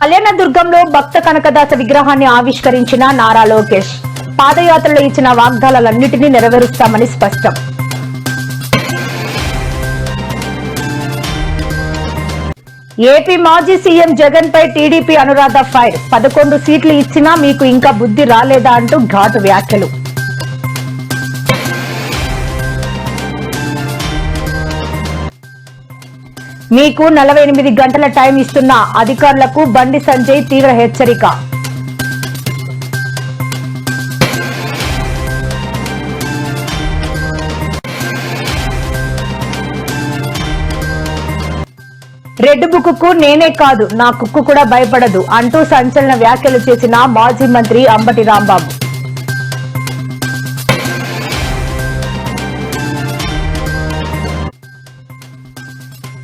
కళ్యాణదుర్గంలో భక్త కనకదాస విగ్రహాన్ని ఆవిష్కరించిన నారా లోకేష్. పాదయాత్రలో ఇచ్చిన వాగ్దానాలన్నింటినీ నెరవేరుస్తామని స్పష్టం. ఏపీ మాజీ సీఎం జగన్ పై టీడీపీ అనురాధ ఫైర్. 11 సీట్లు ఇచ్చినా మీకు ఇంకా బుద్ధి రాలేదా అంటూ ఘాటు వ్యాఖ్యలు. మీకు 48 గంటల టైం ఇస్తున్న అధికారులకు బండి సంజయ్ తీవ్ర హెచ్చరిక. రెడ్ బుక్ కు నేనే కాదు నా కుక్కు కూడా భయపడదు అంటూ సంచలన వ్యాఖ్యలు చేసిన మాజీ మంత్రి అంబటి రాంబాబు.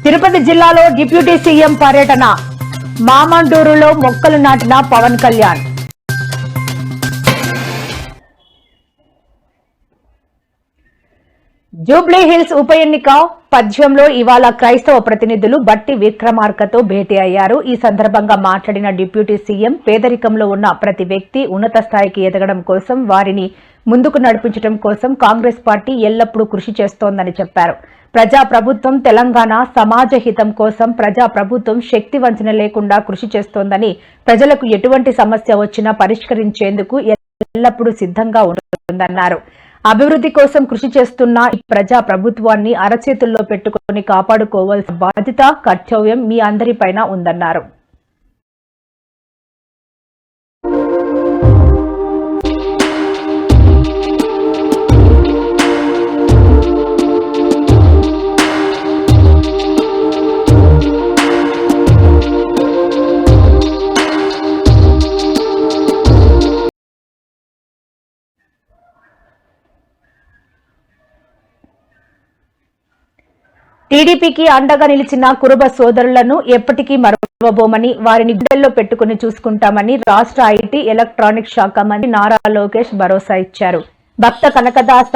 తిరుపతి జిల్లాలో డిప్యూటీ సీఎం పర్యటన. మామండూరులో మొక్కలు నాటిన పవన్ కళ్యాణ్. జూబ్లీ హిల్స్ ఉప ఎన్నిక పద్యంలో ఇవాళ క్రైస్తవ ప్రతినిధులు బట్టి విక్రమార్కతో భేటీ అయ్యారు. ఈ సందర్భంగా మాట్లాడిన డిప్యూటీ సీఎం పేదరికంలో ఉన్న ప్రతి వ్యక్తి ఉన్నత స్థాయికి ఎదగడం కోసం, వారిని ముందుకు నడిపించడం కోసం కాంగ్రెస్ పార్టీ ఎల్లప్పుడూ కృషి చేస్తోందని చెప్పారు. ప్రజాప్రభుత్వం తెలంగాణ సమాజ హితం కోసం ప్రజాప్రభుత్వం శక్తి వంచన లేకుండా కృషి చేస్తోందని, ప్రజలకు ఎటువంటి సమస్య వచ్చినా పరిష్కరించేందుకు ఎల్లప్పుడూ సిద్ధంగా ఉంటుందన్నారు. అభివృద్ధి కోసం కృషి చేస్తున్న ఈ ప్రజా ప్రభుత్వాన్ని అరచేతుల్లో పెట్టుకుని కాపాడుకోవాల్సిన బాధ్యత, కర్తవ్యం మీ అందరిపైన ఉందన్నారు. టీడీపీకి అండగా నిలిచిన కురుబ సోదరులను ఎప్పటికీ మరవబోమని, వారిని గుండెల్లో పెట్టుకుని చూసుకుంటామని రాష్ట్ర ఐటీ ఎలక్ట్రానిక్స్ శాఖ మంత్రి నారా లోకేష్ భరోసా ఇచ్చారు. భక్త కనకదాస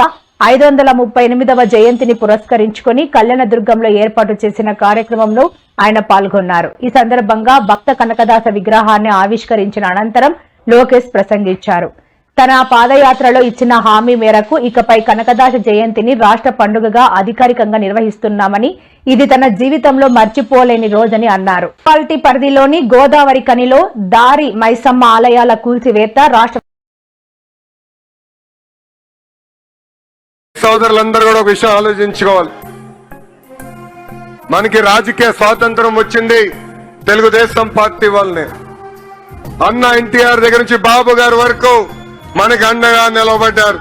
538వ జయంతిని పురస్కరించుకుని కళ్యాణదుర్గంలో ఏర్పాటు చేసిన కార్యక్రమంలో ఆయన పాల్గొన్నారు. ఈ సందర్భంగా భక్త కనకదాస విగ్రహాన్ని ఆవిష్కరించిన అనంతరం లోకేష్ ప్రసంగించారు. తన పాదయాత్రలో ఇచ్చిన హామీ మేరకు ఇకపై కనకదాస జయంతిని రాష్ట్ర పండుగగా అధికారికంగా నిర్వహిస్తున్నామని, ఇది తన జీవితంలో మర్చిపోలేని రోజని అన్నారు. మున్సిపాలిటీ పరిధిలోని గోదావరి కనిలో దారి మైసమ్మ ఆలయాల కూల్చివేత రాష్ట్ర సోదరులందరూ కూడా ఒక విషయం ఆలోచించుకోవాలి. మనకి రాజకీయ స్వాతంత్రం వచ్చింది తెలుగుదేశం పార్టీ వల్లనే. అన్న ఎన్టీఆర్ దగ్గర నుంచి బాబు గారి వరకు మనకి అండగా నిలబడ్డారు.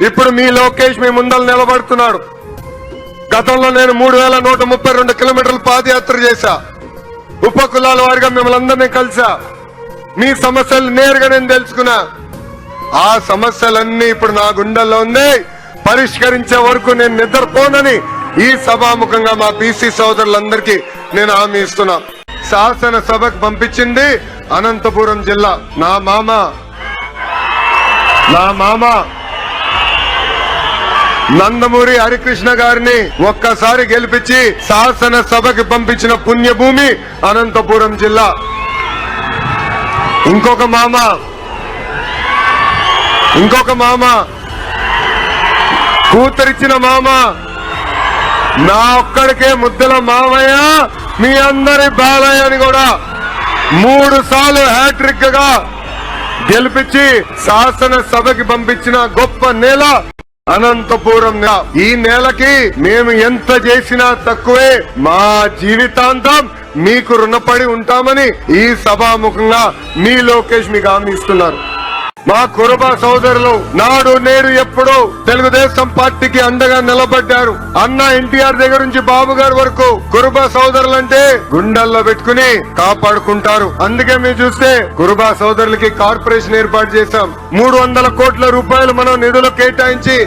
ఇప్పుడు మీ లోకేష్ మీ ముందర నిలబడుతున్నాడు. గతంలో నేను 3132 కిలోమీటర్లు పాదయాత్ర చేశా. ఉప కులాల వారిగా మిమ్మల్ని అందరినీ కలిసా. మీ సమస్యలు నేరుగా నేను తెలుసుకున్నా. ఆ సమస్యలన్నీ ఇప్పుడు నా గుండెల్లో ఉంది. పరిష్కరించే వరకు నేను నిద్రపోనని ఈ సభాముఖంగా మా బీసీ సోదరులందరికీ నేను హామీ ఇస్తున్నా. శాసనసభకు పంపించింది అనంతపురం జిల్లా. నా మామ నందమూరి హరికృష్ణ గారిని ఒక్కసారి గెలిపించి శాసనసభకి పంపించిన పుణ్యభూమి అనంతపురం జిల్లా. ఇంకొక మామ కూతురిచ్చిన మామ నా ఒక్కడికే ముద్దల మామయ్య, మీ అందరి బాలయ్య అని కూడా 3 సార్లు హ్యాట్రిక్ గా గెలిపించి శాసనసభకి పంపించిన గొప్ప నేల అనంతపురం. ఈ నేలకి మేము ఎంత చేసినా తక్కువే. మా జీవితాంతం మీకు రుణపడి ఉంటామని ఈ సభాముఖంగా మీ లోకేష్ మీకు హామీ ఇస్తున్నారు. మా కురుబ సోదరులు నాడు నేడు ఎప్పుడు తెలుగుదేశం పార్టీకి అండగా నిలబడ్డారు. అన్న ఎన్టీఆర్ దగ్గర నుంచి బాబు గారి వరకు కురుబ సోదరులంటే గుండెల్లో పెట్టుకుని కాపాడుకుంటారు. అందుకే మీరు చూస్తే కురుబ సోదరులకి కార్పొరేషన్ ఏర్పాటు చేశాం. 300 కోట్ల రూపాయలు మనం నిధులు కేటాయించి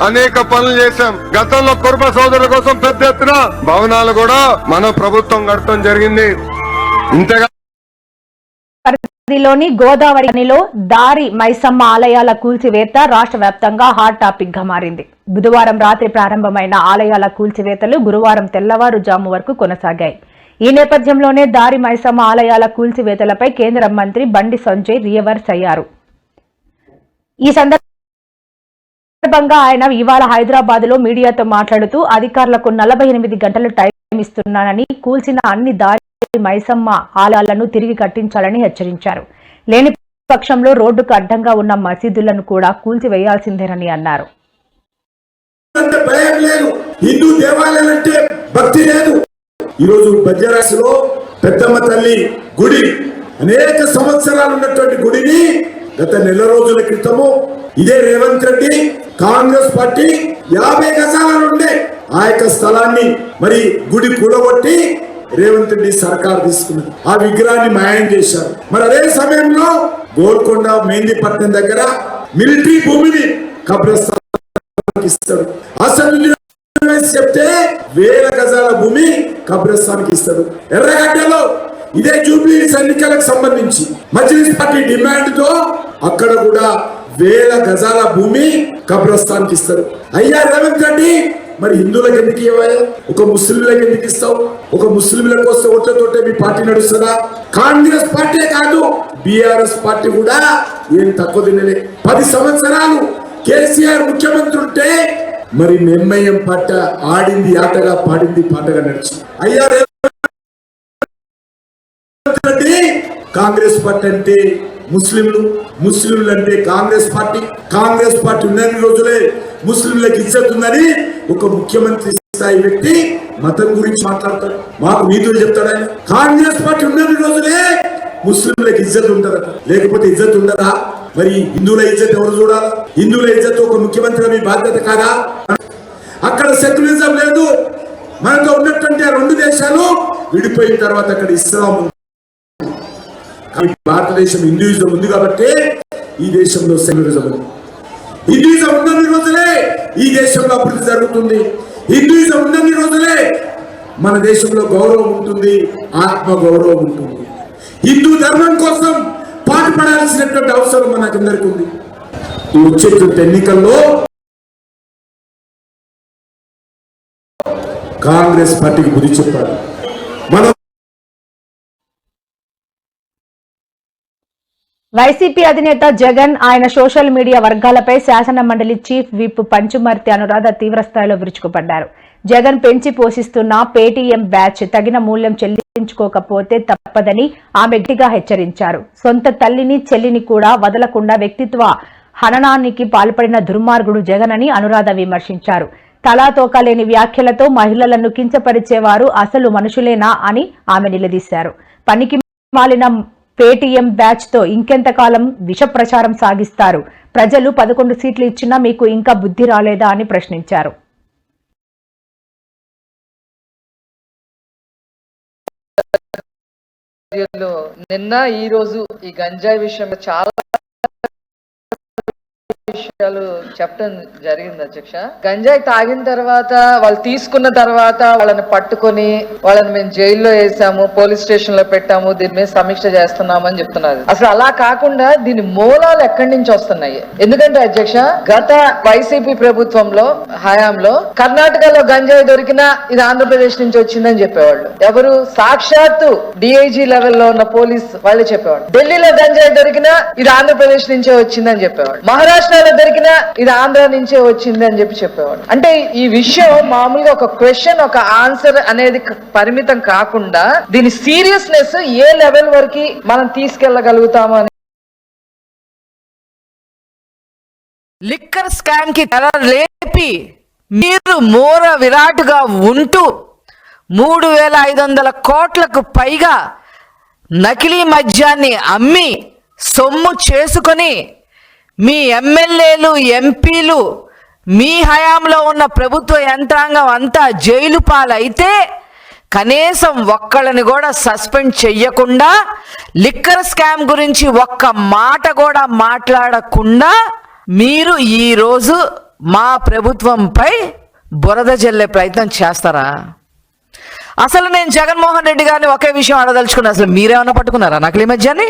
అనేక పనులు చేశాం. గతంలో కురుబ సోదరుల కోసం పెద్ద ఎత్తున భవనాలు కూడా మన ప్రభుత్వం కట్టడం జరిగింది. ఇంతగా లోని గోదావరిలో దారి మైసమ్మ ఆలయాల కూల్చివేత రాష్ట్ర వ్యాప్తంగా హాట్ టాపిక్ గా మారింది. బుధవారం రాత్రి ప్రారంభమైన ఆలయాల కూల్చివేతలు గురువారం తెల్లవారుజాము వరకు కొనసాగాయి. ఈ నేపథ్యంలోనే దారి మైసమ్మ ఆలయాల కూల్చివేతలపై కేంద్ర మంత్రి బండి సంజయ్ రివర్స్ అయ్యారు. ఈ సందర్భంగా ఆయన ఇవాళ హైదరాబాద్ లో మీడియాతో మాట్లాడుతూ అధికారులకు 48 గంటలు టైం ఇస్తున్నానని, కూల్చిన అన్ని దారి మైసమ్మ ఆలయాలను తిరిగి కట్టించాలని హెచ్చరించారు. లేని పక్షంలో రోడ్డుకు అడ్డంగా ఉన్న మసీదులను కూడా కూల్చివేయాల్సిందేనని అన్నారు. హిందూ దేవాలయాలంటే భక్తి లేదు. ఈరోజు బజ్జరాశిలో పెద్దమ్మ తల్లి గుడి, అనేక సంవత్సరాలు ఉన్నటువంటి గుడిని గత నెల రోజుల క్రితము ఇదే రేవంత్ రెడ్డి కాంగ్రెస్ పార్టీ 50 గజాల నుండే ఆ యొక్క స్థలాన్ని మరి గుడి కూలగొట్టి రేవంత్ రెడ్డి సర్కార్ తీసుకున్నది. ఆ విగ్రహాన్ని మాయం చేశారు. మరి అదే సమయంలో గోల్కొండ మెహందీపట్నం దగ్గర మిలిటరీ భూమిని కబ్రస్థానానికి ఇస్తాడు. అసలు చెప్తే 1000 గజాల భూమి కబ్రస్థానికి ఇస్తాడు. ఎర్రగడ్డలో ఇదే జూబ్లీ ఎన్నికలకు సంబంధించి మజ్లిస్ పార్టీ డిమాండ్ తో అక్కడ కూడా 1000 గజాల భూమి కబ్రస్థానికి ఇస్తారు. అయ్యా రేవంత్ రెడ్డి, మరి హిందువులకు ఎందుకు ఇవ్వాలి? ఒక ముస్లింలకు ఎందుకు ఇస్తావు? ఒక ముస్లింలకు వస్తే ఓట్లతోటే మీ పార్టీ నడుస్తుందా? కాంగ్రెస్ పార్టీ కాదు, బీఆర్ఎస్ పార్టీ కూడా ఏం తక్కువ తినలే. 10 సంవత్సరాలు కేసీఆర్ ముఖ్యమంత్రి ఉంటే మరి ఎంఐఎం పార్టీ ఆడింది ఆటగా, పాడింది పాటగా నడిచింది. అయ్యా కాంగ్రెస్ పార్టీ అంటే ముస్లింలు, ముస్లింలు అంటే కాంగ్రెస్ పార్టీ, కాంగ్రెస్ పార్టీ ఉన్నన్ని రోజులే ముస్లింలకు ఇజ్జత్ ఉందని ఒక ముఖ్యమంత్రి స్థాయి వ్యక్తి మతం గురించి మాట్లాడతాడు, మాకు నీతులు చెప్తాడు. ఆయన కాంగ్రెస్ పార్టీ ఉన్నన్ని రోజులే ముస్లింలకు ఇజ్జత్ ఉంటదట, లేకపోతే ఇజ్జత్ ఉండదా? మరి హిందువుల ఇజ్జత్ ఎవరు చూడాలి? హిందువుల ఇజ్జత్ ఒక ముఖ్యమంత్రి మీ బాధ్యత కాదా? అక్కడ సెక్యులరిజం లేదు. మనతో ఉన్నటువంటి 2 దేశాలు విడిపోయిన తర్వాత అక్కడ ఇస్లాం ఉంది. భారతదేశం హిందూయిజం ఉంది కాబట్టి ఈ దేశంలో సెక్యులరిజం ఉంది. హిందూయిజం ఉన్నన్ని రోజులే ఈ దేశంలో అభివృద్ధి జరుగుతుంది. హిందూయిజం ఉన్నన్ని రోజులే మన దేశంలో గౌరవం ఉంటుంది, ఆత్మ గౌరవం ఉంటుంది. హిందూ ధర్మం కోసం పాటుపడాల్సినటువంటి అవసరం మనకందరికీ ఉంది. ఈ వచ్చేటువంటి ఎన్నికల్లో కాంగ్రెస్ పార్టీకి బుద్ధి చెప్పారు. మనం వైసీపీ అధినేత జగన్ ఆయన సోషల్ మీడియా వర్గాలపై శాసన మండలి చీఫ్ విప్ పంచుమర్తి అనురాధ తీవ్రస్థాయిలో విరుచుకుపడ్డారు. జగన్ పెంచి పోషిస్తున్న పేటీఎం బ్యాచ్ తగిన మూల్యం చెల్లించుకోకపోతే తప్పదని ఆమె గట్టిగా హెచ్చరించారు. సొంత తల్లిని చెల్లిని కూడా వదలకుండా వ్యక్తిత్వ హననానికి పాల్పడిన దుర్మార్గుడు జగన్ అని అనురాధ విమర్శించారు. తలాతోకలేని వ్యాఖ్యలతో మహిళలను కించపరిచేవారు అసలు మనుషులేనా అని ఆమె నిలదీశారు. పనికి మాలిన పేటీఎం బ్యాచ్ తో ఇంకెంతకాలం విష ప్రచారం సాగిస్తారు? ప్రజలు 11 సీట్లు ఇచ్చినా మీకు ఇంకా బుద్ధి రాలేదా అని ప్రశ్నించారు. నిన్న ఈ రోజు ఈ గంజాయి విషయంలో చాలా విషయాలు చెప్పడం జరిగింది అధ్యక్ష. గంజాయి తాగిన తర్వాత వాళ్ళు తీసుకున్న తర్వాత వాళ్ళని పట్టుకొని వాళ్ళని మేము జైల్లో వేసాము, పోలీస్ స్టేషన్ లో పెట్టాము, దీని మీద సమీక్ష చేస్తున్నాము అని చెప్తున్నారు. అసలు అలా కాకుండా దీని మూలాలు ఎక్కడి నుంచి వస్తున్నాయి? ఎందుకంటే అధ్యక్ష, గత వైసీపీ ప్రభుత్వంలో హయాంలో కర్ణాటకలో గంజాయి దొరికినా ఇది ఆంధ్రప్రదేశ్ నుంచి వచ్చిందని చెప్పేవాళ్ళు. ఎవరు? సాక్షాత్తు డిఐజీ లెవెల్లో ఉన్న పోలీస్ వాళ్ళే చెప్పేవాళ్ళు. ఢిల్లీలో గంజాయి దొరికినా ఇది ఆంధ్రప్రదేశ్ నుంచే వచ్చిందని చెప్పేవాళ్ళు. మహారాష్ట్రలో దొరికినా ఇది ఆంధ్ర నుంచే వచ్చింది అని చెప్పేవాడు. అంటే ఈ విషయం మామూలుగా ఒక క్వశ్చన్ ఒక ఆన్సర్ అనేది పరిమితం కాకుండా దీని సీరియస్నెస్ ఏ లెవెల్ వరకు మనం తీసుకెళ్లగలుగుతాము అని. లిక్కర్ స్కామ్ కి తెర లేపి మీరు మోర విరాట్గా ఉంటూ 3500 కోట్లకు పైగా నకిలీ మద్యాన్ని అమ్మి సొమ్ము చేసుకొని మీ ఎమ్మెల్యేలు ఎంపీలు మీ హయాంలో ఉన్న ప్రభుత్వ యంత్రాంగం అంతా జైలు పాలైతే కనీసం ఒక్కళ్ళని కూడా సస్పెండ్ చెయ్యకుండా, లిక్కర్ స్కామ్ గురించి ఒక్క మాట కూడా మాట్లాడకుండా మీరు ఈరోజు మా ప్రభుత్వంపై బురద జల్లే ప్రయత్నం చేస్తారా? అసలు నేను జగన్మోహన్ రెడ్డి గారిని ఒకే విషయం అడదలుచుకున్నా, అసలు మీరేమన్నా పట్టుకున్నారా నకిలీ మద్యాన్ని?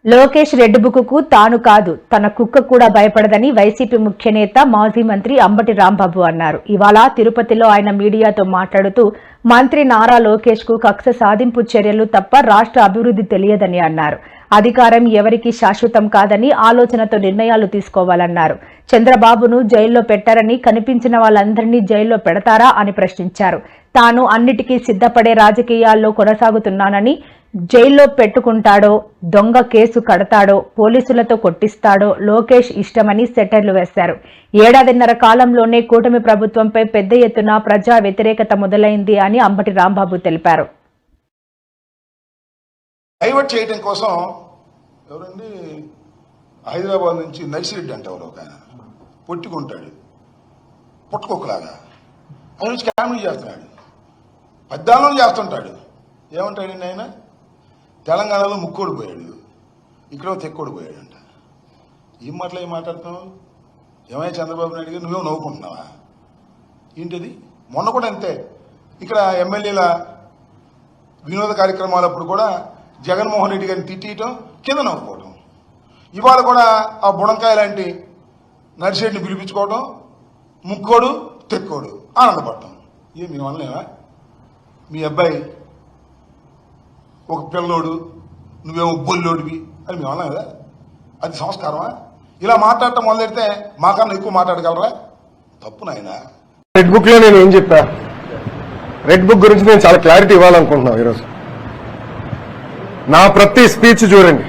లోకేష్ రెడ్ బుక్కు తాను కాదు తన కుక్క కూడా భయపడదని వైసీపీ ముఖ్య నేత మాజీ మంత్రి అంబటి రాంబాబు అన్నారు. ఇవాళ తిరుపతిలో ఆయన మీడియాతో మాట్లాడుతూ మంత్రి నారా లోకేష్ కు కక్ష సాధింపు చర్యలు తప్ప రాష్ట్ర అభివృద్ధి తెలియదని అన్నారు. అధికారం ఎవరికీ శాశ్వతం కాదని ఆలోచనతో నిర్ణయాలు తీసుకోవాలన్నారు. చంద్రబాబును జైల్లో పెట్టారని కనిపించిన వాళ్ళందరినీ జైల్లో పెడతారా అని ప్రశ్నించారు. తాను అన్నిటికీ సిద్ధపడే రాజకీయాల్లో కొనసాగుతున్నానని, జైల్లో పెట్టుకుంటాడో, దొంగ కేసు కడతాడో, పోలీసులతో కొట్టిస్తాడో లోకేష్ ఇష్టమని సెటర్లు వేశారు. ఏడాదిన్నర కాలంలోనే కూటమి ప్రభుత్వంపై పెద్ద ఎత్తున ప్రజా వ్యతిరేకత మొదలైంది అని అంబటి రాంబాబు తెలిపారు. డైవర్ట్ చేయడం కోసం ఎవరండి హైదరాబాద్ నుంచి నర్సిరెడ్డి అంటే ఎవరు ఒక ఆయన పొట్టుకుంటాడు పుట్టుకొక్కలాగా ఆయన నుంచి కామెడీ చేస్తున్నాడు, పద్దాలను చేస్తుంటాడు. ఏమంటాడండి ఆయన తెలంగాణలో ముక్కోడు పోయాడు, ఇక్కడ తెక్కోడు పోయాడంట. ఏం మాట్లాడుతున్నావు? ఏమైనా చంద్రబాబు నాయుడు గారు నువ్వేమో నవ్వుకుంటున్నావా ఏంటిది? మొన్న కూడా అంతే, ఇక్కడ ఎమ్మెల్యేల వినోద కార్యక్రమాలప్పుడు కూడా జగన్మోహన్ రెడ్డి గారిని తిట్టడం కింద నవ్వుకోవడం. ఇవాళ కూడా ఆ బుడంకాయ లాంటి నర్సిరెడ్డిని పిలిపించుకోవడం, ముక్కోడు తెక్కోడు ఆనందపడటం. మీ వల్లనేవా? మీ అబ్బాయి ఒక పిల్లోడు, నువ్వేమో బొల్లోడివి అని మీ వల్ల కదా? అది సంస్కారమా? ఇలా మాట్లాడటం మొదలెడితే మాకన్నా ఎక్కువ మాట్లాడగలరా? తప్పు నాయన. రెడ్ బుక్ లో నేను ఏం చెప్పా? రెడ్ బుక్ గురించి నేను చాలా క్లారిటీ ఇవ్వాలనుకుంటున్నాను ఈరోజు. నా ప్రతి స్పీచ్ చూడండి,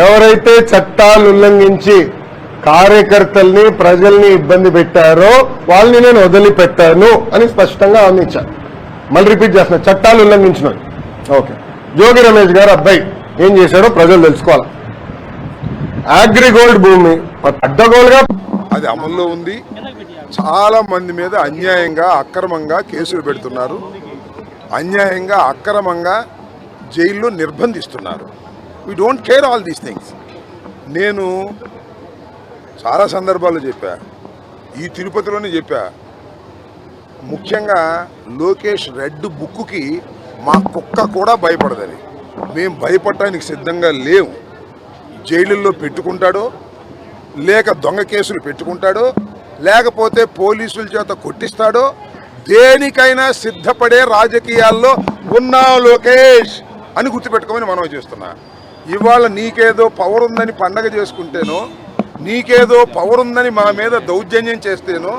ఎవరైతే చట్టాలు ఉల్లంఘించి కార్యకర్తల్ని ప్రజల్ని ఇబ్బంది పెట్టారో వాళ్ళని నేను వదిలిపెట్టాను అని స్పష్టంగా హామీ ఇచ్చాను. మళ్ళీ రిపీట్ చేస్తున్నా, చట్టాలు ఉల్లంఘించిన ఓకే. జోగి రమేష్ గారు అబ్బాయి ఏం చేశారో ప్రజలు తెలుసుకోవాలి. అగ్రిగోల్డ్ భూమి అడ్డగోలుగా అది అమల్లో ఉంది. చాలా మంది మీద అన్యాయంగా అక్రమంగా కేసులు పెడుతున్నారు, అన్యాయంగా అక్రమంగా జైల్లో నిర్బంధిస్తున్నారు. We don't care all these things. నేను చాలా సందర్భాల్లో చెప్పా, ఈ తిరుపతిలోనే చెప్పా, ముఖ్యంగా లోకేష్ రెడ్ బుక్కి మా కుక్క కూడా భయపడదని. మేము భయపడటానికి సిద్ధంగా లేవు. జైలుల్లో పెట్టుకుంటాడో, లేక దొంగ కేసులు పెట్టుకుంటాడో, లేకపోతే పోలీసుల చేత కొట్టిస్తాడో, దేనికైనా సిద్ధపడే రాజకీయాల్లో ఉన్నావు లోకేష్ అని గుర్తుపెట్టుకోమని మనం చేస్తున్నా. ఇవాళ నీకేదో పవర్ ఉందని పండగ చేసుకుంటేనో, నీకేదో పవర్ ఉందని మా మీద దౌర్జన్యం చేస్తేనో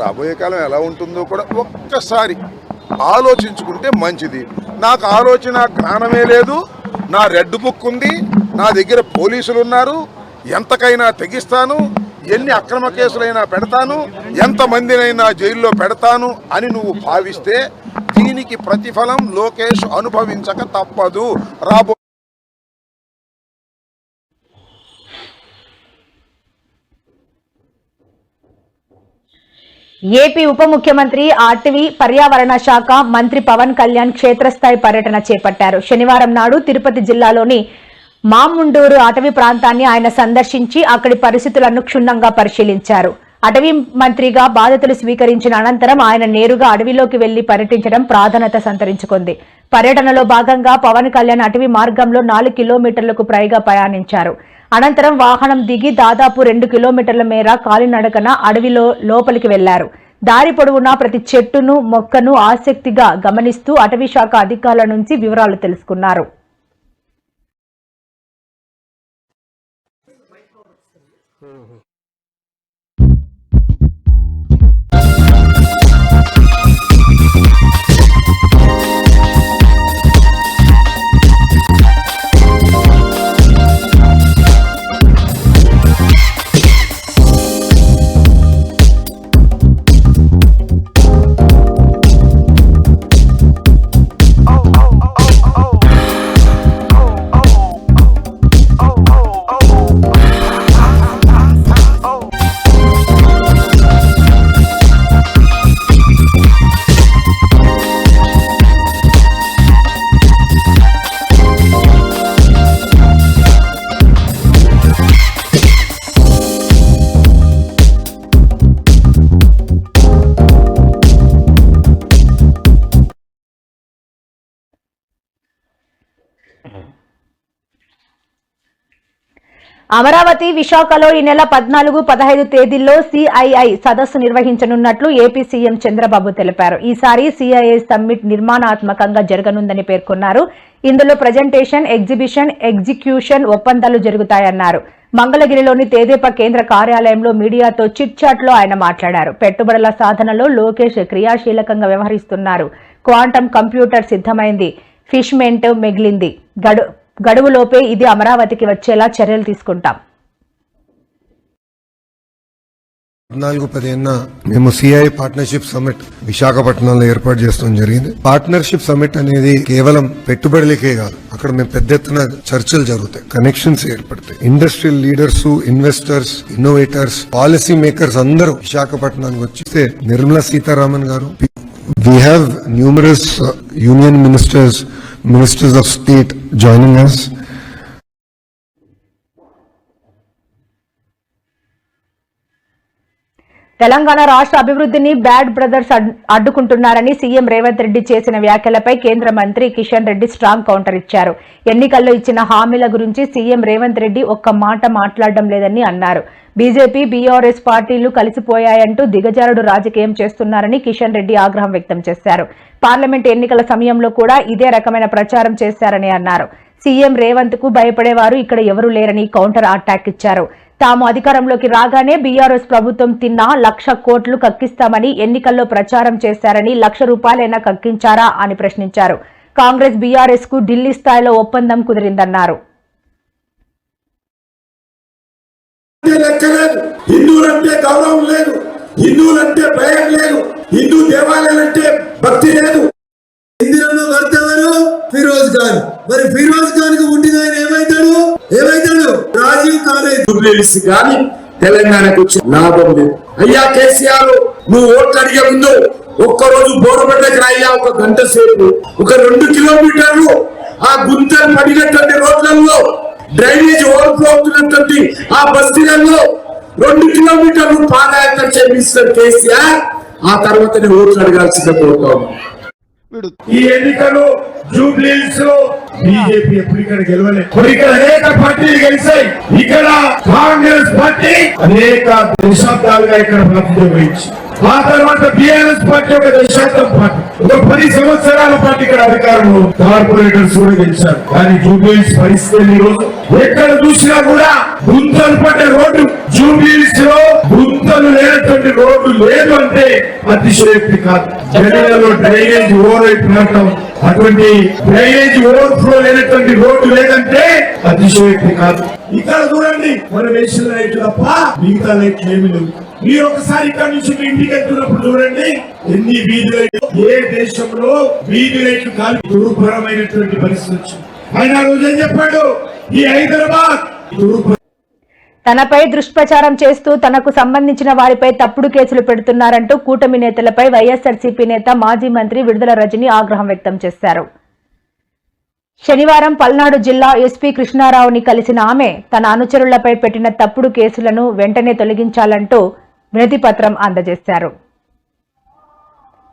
రాబోయే కాలం ఎలా ఉంటుందో కూడా ఒక్కసారి ఆలోచించుకుంటే మంచిది. నాకు ఆలోచన జ్ఞానమే లేదు. నా రెడ్ బుక్ ఉంది, నా దగ్గర పోలీసులు ఉన్నారు, ఎంతకైనా తెగిస్తాను, ఎన్ని అక్రమ కేసులైనా పెడతాను, ఎంతమందినైనా జైల్లో పెడతాను అని నువ్వు భావిస్తే దీనికి ప్రతిఫలం లోకేష్ అనుభవించక తప్పదు. ఏపీ ఉప ముఖ్యమంత్రి అటవీ పర్యావరణ శాఖ మంత్రి పవన్ కళ్యాణ్ క్షేత్రస్థాయి పర్యటన చేపట్టారు. శనివారం నాడు తిరుపతి జిల్లాలోని మాముండూరు అటవీ ప్రాంతాన్ని ఆయన సందర్శించి అక్కడి పరిస్థితులను క్షుణ్ణంగా పరిశీలించారు. అటవీ మంత్రిగా బాధ్యతలు స్వీకరించిన అనంతరం ఆయన నేరుగా అడవిలోకి వెళ్లి పర్యటించడం ప్రాధాన్యత సంతరించుకుంది. పర్యటనలో భాగంగా పవన్ కళ్యాణ్ అటవీ మార్గంలో 4 కిలోమీటర్లకు పైగా ప్రయాణించారు. అనంతరం వాహనం దిగి దాదాపు 2 కిలోమీటర్ల మేర కాలినడకన అడవిలో లోపలికి వెళ్లారు. దారి పొడవునా ప్రతి చెట్టును, మొక్కను ఆసక్తిగా గమనిస్తూ అటవీ శాఖ అధికారుల నుంచి వివరాలు తెలుసుకున్నారు. అమరావతి, విశాఖలో ఈ నెల 14, 15 తేదీల్లో సిఐఐ సదస్సు నిర్వహించనున్నట్లు ఏపీ సీఎం చంద్రబాబు తెలిపారు. ఈసారి సిఐఐ సమ్మిట్ నిర్మాణాత్మకంగా జరగనుందని పేర్కొన్నారు. ఇందులో ప్రజెంటేషన్, ఎగ్జిబిషన్, ఎగ్జిక్యూషన్ ఒప్పందాలు జరుగుతాయన్నారు. మంగళగిరిలోని తెదేపా కేంద్ర కార్యాలయంలో మీడియాతో చిట్ చాట్ లో ఆయన మాట్లాడారు. పెట్టుబడుల సాధనలో లోకేష్ క్రియాశీలకంగా వ్యవహరిస్తున్నారు. క్వాంటమ్ కంప్యూటర్ సిద్ధమైంది, ఫిష్మెంట్ మిగిలింది, గడువులోపే ఇది అమరావతికి వచ్చేలా చర్యలు తీసుకుంటాం. 14-15 మేము సిఐ పార్ట్నర్షిప్ సమ్మిట్ విశాఖపట్నంలో ఏర్పాటు చేస్తాం జరిగింది. పార్ట్నర్షిప్ సమ్మిట్ అనేది కేవలం పెట్టుబడులకే కాదు, అక్కడ మేము పెద్ద ఎత్తున చర్చలు జరుగుతాయి, కనెక్షన్స్ ఏర్పడతాయి. Industrial leaders, investors, innovators, policy makers అందరూ విశాఖపట్నానికి వచ్చి నిర్మలా సీతారామన్ గారు, we have numerous union ministers of state joining us. Telangana రాష్ట్ర అభివృద్ధిని బ్యాడ్ బ్రదర్స్ అడ్డుకుంటున్నారని సీఎం రేవంత్ రెడ్డి చేసిన వ్యాఖ్యలపై కేంద్ర మంత్రి కిషన్ రెడ్డి స్ట్రాంగ్ కౌంటర్ ఇచ్చారు. ఎన్నికల్లో ఇచ్చిన హామీల గురించి సీఎం రేవంత్ రెడ్డి ఒక్క మాట మాట్లాడడం లేదని అన్నారు. బీజేపీ, బీఆర్ఎస్ పార్టీలు కలిసిపోయాయంటూ దిగజారుడు రాజకీయం చేస్తున్నారని కిషన్ రెడ్డి ఆగ్రహం వ్యక్తం చేశారు. పార్లమెంట్ ఎన్నికల సమయంలో కూడా ఇదే రకమైన ప్రచారం చేశారని అన్నారు. సీఎం రేవంత్ కు భయపడేవారు ఇక్కడ ఎవరూ లేరని కౌంటర్ అటాక్ ఇచ్చారు. తాము అధికారంలోకి రాగానే బీఆర్ఎస్ ప్రభుత్వం తిన్నా 1,00,000 కోట్లు కక్కిస్తామని ఎన్నికల్లో ప్రచారం చేశారని, 1,00,000 రూపాయలైనా కక్కించారా అని ప్రశ్నించారు. కాంగ్రెస్, బీఆర్ఎస్ కు ఢిల్లీ స్థాయిలో ఒప్పందం కుదిరిందన్నారు. హిందువులంటే గౌరవం లేదు, హిందువులంటే భయం లేదు, హిందూ దేవాలయాలంటే భక్తి లేదు. ఇందిరను భర్తవరు ఫిరోజ్ ఖాన్, మరి ఫిరోజ్ ఖాన్ కు పుట్టిన ఆయన ఏమైతాడు? రాజీవ్ కాలేజ్ కానీ తెలంగాణకు వచ్చే లాభం లేదు. అయ్యా కేసీఆర్, నువ్వు ఓట్లు అడిగే ముందు ఒక్కరోజు బోరుబండకి రాయ్యా, 1 గంట సేపు 2 కిలోమీటర్లు ఆ గుంతలు పడినటువంటి రోడ్లలో, డ్రైనేజ్ ఓవర్ఫ్లో అవుతున్నటువంటి ఆ బస్తీలలో 2 కిలోమీటర్లు పాదయాత్ర చేపిస్తారు కేసీఆర్. ఆ తర్వాత ఓట్లు అడగాల్సిందే పోతాం. ఈ ఎన్నికలు జూబ్లీహిల్స్ లో బీజేపీ ఎప్పుడు ఇక్కడ గెలవలేదు. ఇక్కడ అనేక పార్టీలు గెలిచాయి. ఇక్కడ కాంగ్రెస్ పార్టీ అనేక దశాబ్దాలుగా ఇక్కడ ప్రాతినిధ్యం వహించి, ఆ తర్వాత బీఆర్ఎస్ పార్టీ 1 దశాబ్దం పార్టీ, 10 సంవత్సరాల పార్టీ ఇక్కడ అధికారంలో కార్పొరేటర్స్ కూడా గెలిచారు. కానీ జూబ్లీహిల్స్ పరిస్థితి ఈ రోజు ఎక్కడ చూసినా కూడా గుంతలు పడ్డ రోడ్డు. జూబ్లీహిల్స్ లో గుంతలు లేనటువంటి రోడ్డు లేదు అంటే అతిశయోక్తి కాదు. జనాలలో డ్రైనేజ్ ఓవర్ అటువంటి డ్రైనేజ్ ఓవర్ఫ్లో లేనటువంటి రోడ్డు లేదంటే అతిశయోక్తి కాదు. ఇక్కడ చూడండి, మన వేసిన లైట్లు తప్ప మిగతా లైట్లు ఏమి లేవు. మీరు ఒకసారి ఇక్కడ నుంచి మీ ఇంటికి వెళ్తున్నప్పుడు చూడండి, ఎన్ని వీధి లైట్లు. ఏ దేశంలో వీధి లైట్లు కాలి దుర్భరమైనటువంటి పరిస్థితి వచ్చింది. ఆయన రోజు ఏం చెప్పాడు? ఈ హైదరాబాద్ తనపై దుష్ప్రచారం చేస్తూ తనకు సంబంధించిన వారిపై తప్పుడు కేసులు పెడుతున్నారంటూ కూటమి నేతలపై వైఎస్ఆర్సీపీ నేత, మాజీ మంత్రి విడుదల రజని ఆగ్రహం వ్యక్తం చేశారు. శనివారం పల్నాడు జిల్లా ఎస్పీ కృష్ణారావుని కలిసిన ఆమె తన అనుచరులపై పెట్టిన తప్పుడు కేసులను వెంటనే తొలగించాలంటూ వినతి పత్రం అందజేశారు.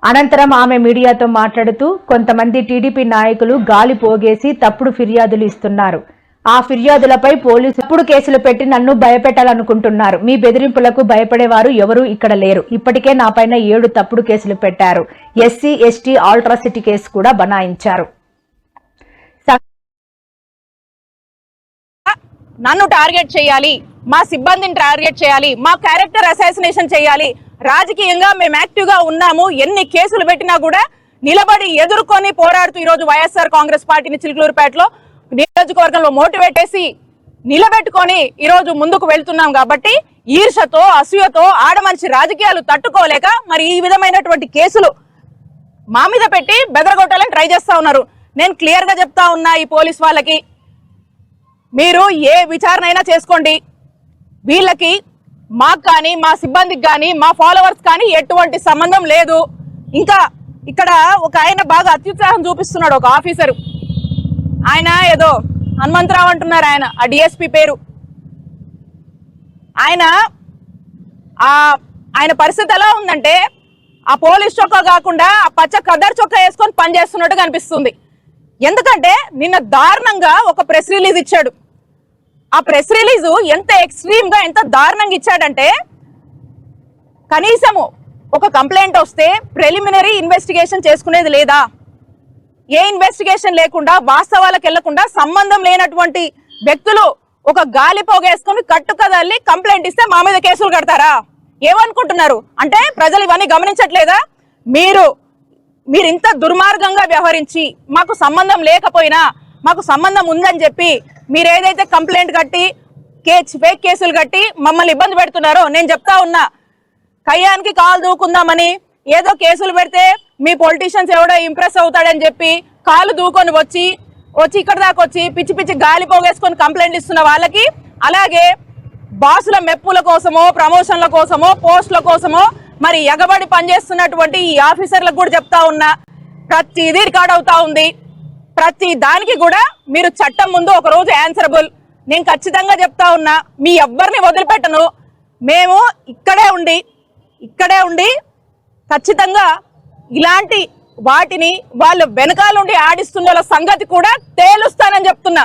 అనంతరం ఆమె మీడియాతో మాట్లాడుతూ, కొంతమంది టీడీపీ నాయకులు గాలి పోగేసి తప్పుడు ఫిర్యాదులు ఇస్తున్నారు. ఆ ఫిర్యాదులపై పోలీసులు తప్పుడు కేసులు పెట్టి నన్ను భయపెట్టాలనుకుంటున్నారు. మీ బెదిరింపులకు భయపడేవారు ఎవరూ ఇక్కడ లేరు. ఇప్పటికే నాపైన 7 తప్పుడు కేసులు పెట్టారు. ఎస్సీ, ఎస్టీ, ఆల్ట్రాసిటీ కేసు కూడా బనాయించారు. నన్ను టార్గెట్ చేయాలి, మా సిబ్బందిని టార్గెట్ చేయాలి, మా క్యారెక్టర్ అసాసినేషన్ చేయాలి. రాజకీయంగా మేము యాక్టివ్ గా ఉన్నాము. ఎన్ని కేసులు పెట్టినా కూడా నిలబడి ఎదుర్కొని పోరాడుతూ ఈరోజు వైఎస్ఆర్ కాంగ్రెస్ పార్టీని చిలుకలూరుపేటలో నియోజకవర్గంలో మోటివేట్ చేసి నిలబెట్టుకొని ఈరోజు ముందుకు వెళ్తున్నాం. కాబట్టి ఈర్షతో, అసూయతో ఆడమనిషి రాజకీయాలు తట్టుకోలేక మరి ఈ విధమైనటువంటి కేసులు మా మీద పెట్టి బెదరగొట్టాలని ట్రై చేస్తా ఉన్నారు. నేను క్లియర్ గా చెప్తా ఉన్నా ఈ పోలీస్ వాళ్ళకి, మీరు ఏ విచారణ అయినా చేసుకోండి. వీళ్ళకి మాకు కానీ, మా సిబ్బందికి కానీ, మా ఫాలోవర్స్ కానీ ఎటువంటి సంబంధం లేదు. ఇంకా ఇక్కడ ఒక ఆయన బాగా అత్యుత్సాహం చూపిస్తున్నాడు, ఒక ఆఫీసరు. ఆయన ఏదో హనుమంతరావు అంటున్నారు, ఆయన ఆ డిఎస్పీ పేరు. ఆయన పరిస్థితి ఎలా ఉందంటే, ఆ పోలీస్ చొక్కా కాకుండా ఆ పచ్చ కద్దర్ చొక్కా వేసుకొని పనిచేస్తున్నట్టు కనిపిస్తుంది. ఎందుకంటే నిన్న దారుణంగా ఒక ప్రెస్ రిలీజ్ ఇచ్చాడు. ఆ ప్రెస్ రిలీజ్ ఎంత ఎక్స్ట్రీమ్ గా ఎంత దారుణంగా ఇచ్చాడంటే, కనీసము ఒక కంప్లైంట్ వస్తే ప్రిలిమినరీ ఇన్వెస్టిగేషన్ చేసుకునేది లేదా? ఏ ఇన్వెస్టిగేషన్ లేకుండా, వాస్తవాలకు వెళ్లకుండా, సంబంధం లేనటువంటి వ్యక్తులు ఒక గాలి పోగేసుకుని కట్టుకదల్లి కంప్లైంట్ ఇస్తే మా మీద కేసులు కడతారా? ఏమనుకుంటున్నారు? అంటే ప్రజలు ఇవన్నీ గమనించట్లేదా? మీరు ఇంత దుర్మార్గంగా వ్యవహరించి, మాకు సంబంధం లేకపోయినా మాకు సంబంధం ఉందని చెప్పి మీరు ఏదైతే కంప్లైంట్ కట్టి ఫేక్ కేసులు కట్టి మమ్మల్ని ఇబ్బంది పెడుతున్నారో, నేను చెప్తా ఉన్నా, కయ్యానికి కాలు దూకుందామని ఏదో కేసులు పెడితే మీ పొలిటీషియన్స్ ఎవడో ఇంప్రెస్ అవుతాడని చెప్పి కాలు దూకొని వచ్చి ఇక్కడ దాకా వచ్చి పిచ్చి పిచ్చి గాలి పోగేసుకొని కంప్లైంట్ ఇస్తున్న వాళ్ళకి, అలాగే బాసుల మెప్పుల కోసమో, ప్రమోషన్ల కోసమో, పోస్టుల కోసమో మరి ఎగబడి పనిచేస్తున్నటువంటి ఈ ఆఫీసర్లకు కూడా చెప్తా ఉన్నా, ప్రతిదీ రికార్డ్ అవుతా ఉంది. ప్రతి దానికి కూడా మీరు చట్టం ముందు ఒక రోజు ఆన్సరబుల్. నేను ఖచ్చితంగా చెప్తా ఉన్నా, మీ ఎవ్వరిని వదిలిపెట్టను. మేము ఇక్కడే ఉండి ఖచ్చితంగా ఇలాంటి వాటిని వాళ్ళు వెనకాలండి ఆడిస్తున్న సంగతి కూడా తేలుస్తానని చెప్తున్నా.